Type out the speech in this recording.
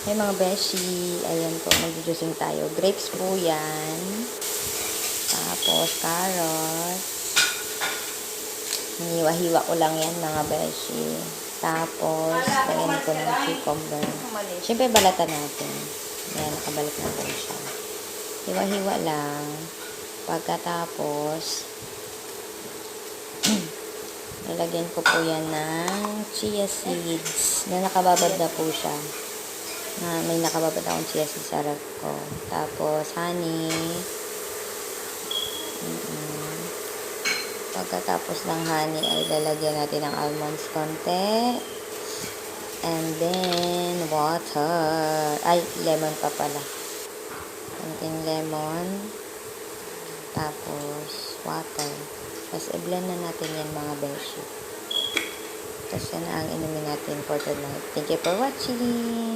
Hey mga beshi, ayan po, mag-juicing tayo. Grapes po yan. Tapos, carrot. Hiniwa-hiwa ko lang yan mga beshi. Tapos, lagyan ko ng cucumber. Siyempre, balatan natin. Ayan, nakabalat natin siya. Hiwa-hiwa lang. Pagkatapos, lalagyan ko po yan ng chia seeds na nakababad na po siya. May nakababad akong chia seeds sa ref ko. Tapos, honey. Pagkatapos ng honey ay lalagyan natin ng almonds konti. And then, water. Ay, lemon pa pala. Konting lemon. Tapos, water. Tapos, i-blend na natin yan mga beshi. Tapos, yan ang inumin natin for tonight. Thank you for watching.